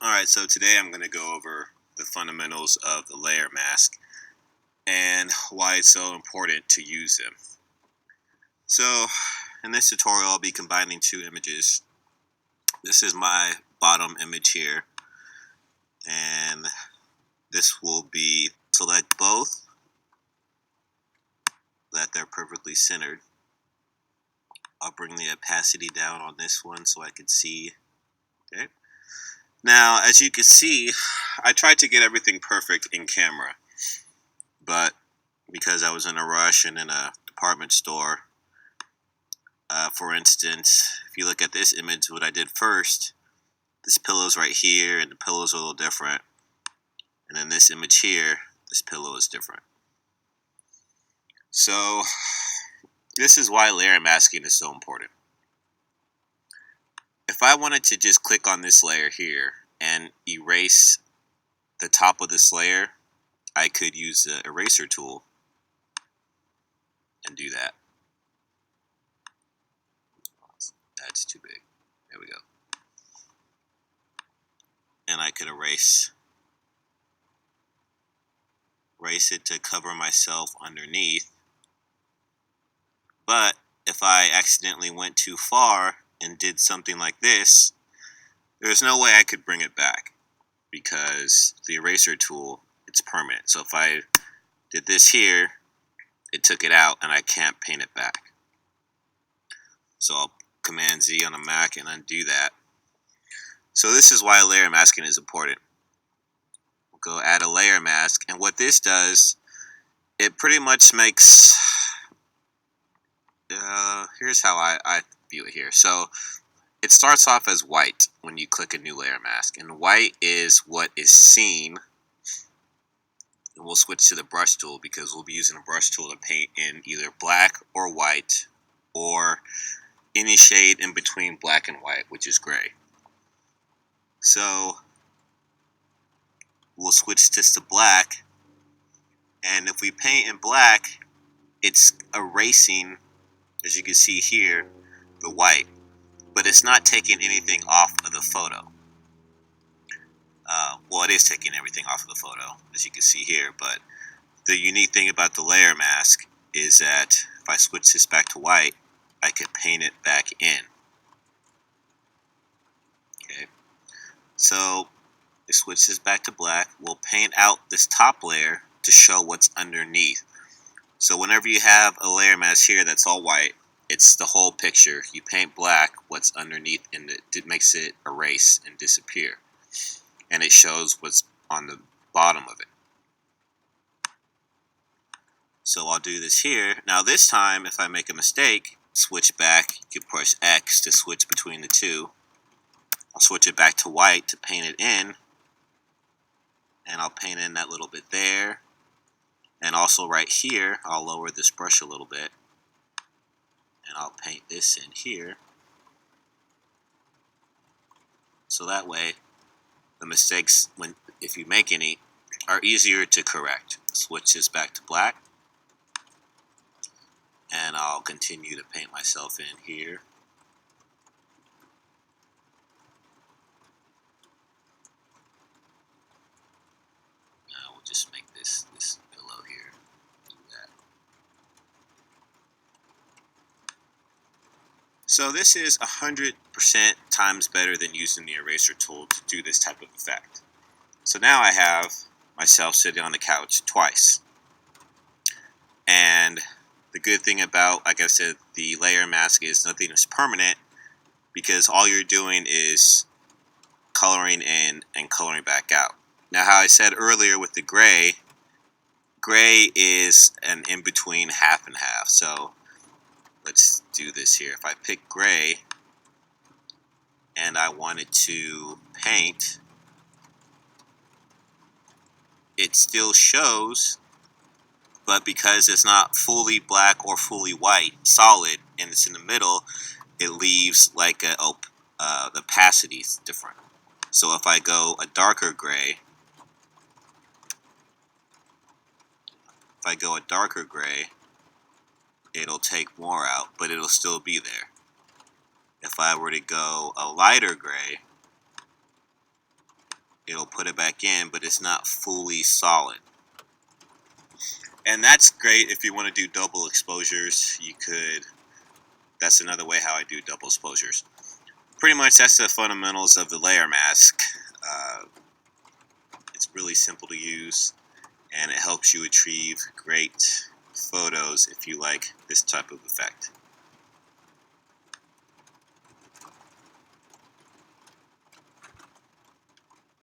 Alright, so today I'm going to go over the fundamentals of the layer mask and why it's so important to use them. So, in this tutorial I'll be combining two images. This is my bottom image here, and this will be select both, that they're perfectly centered. I'll bring the opacity down on this one so I can see. Okay. Now, as you can see, I tried to get everything perfect in camera, but because I was in a rush and in a department store, for instance, if you look at this image, what I did first, this pillow's right here, and the pillow's a little different. And then this image here, this pillow is different. So, this is why layer masking is so important. If I wanted to just click on this layer here and erase the top of this layer, I could use the eraser tool and do that. That's too big. There we go. And I could erase it to cover myself underneath. But if I accidentally went too far and did something like this, there's no way I could bring it back, because the eraser tool, it's permanent. So if I did this here, it took it out and I can't paint it back. So I'll Command Z on a Mac and undo that. So this is why layer masking is important. We'll go add a layer mask, and what this does, it pretty much makes, here's how I view it here. So it starts off as white when you click a new layer mask, and white is what is seen. And we'll switch to the brush tool because we'll be using a brush tool to paint in either black or white, or any shade in between black and white, which is gray. So we'll switch this to black, and if we paint in black, it's erasing, as you can see here, the white, but it's not taking anything off of the photo. Well, it is taking everything off of the photo, as you can see here, but the unique thing about the layer mask is that if I switch this back to white, I could paint it back in. Okay, so we switch this back to black. We'll paint out this top layer to show what's underneath. So whenever you have a layer mask here that's all white, it's the whole picture. You paint black, what's underneath, and it makes it erase and disappear. And it shows what's on the bottom of it. So I'll do this here. Now this time, if I make a mistake, switch back, you can push X to switch between the two. I'll switch it back to white to paint it in. And I'll paint in that little bit there. And also right here, I'll lower this brush a little bit. And I'll paint this in here. So that way, the mistakes, if you make any, are easier to correct. Switch this back to black. And I'll continue to paint myself in here. Now we'll just make this pillow here. Do that. So this is 100% times better than using the eraser tool to do this type of effect. So now I have myself sitting on the couch twice. And the good thing about, like I said, the layer mask is nothing is permanent, because all you're doing is coloring in and coloring back out. Now, how I said earlier with the gray is an in-between half and half. So let's do this here. If I pick gray and I wanted to paint, it still shows, but because it's not fully black or fully white, solid, and it's in the middle, it leaves like the opacity is different. So if I go a darker gray, it'll take more out, but it'll still be there. If I were to go a lighter gray, it'll put it back in, but it's not fully solid. And that's great if you want to do double exposures. You could. That's another way how I do double exposures. Pretty much that's the fundamentals of the layer mask. Uh, it's really simple to use, and it helps you achieve great photos if you like this type of effect.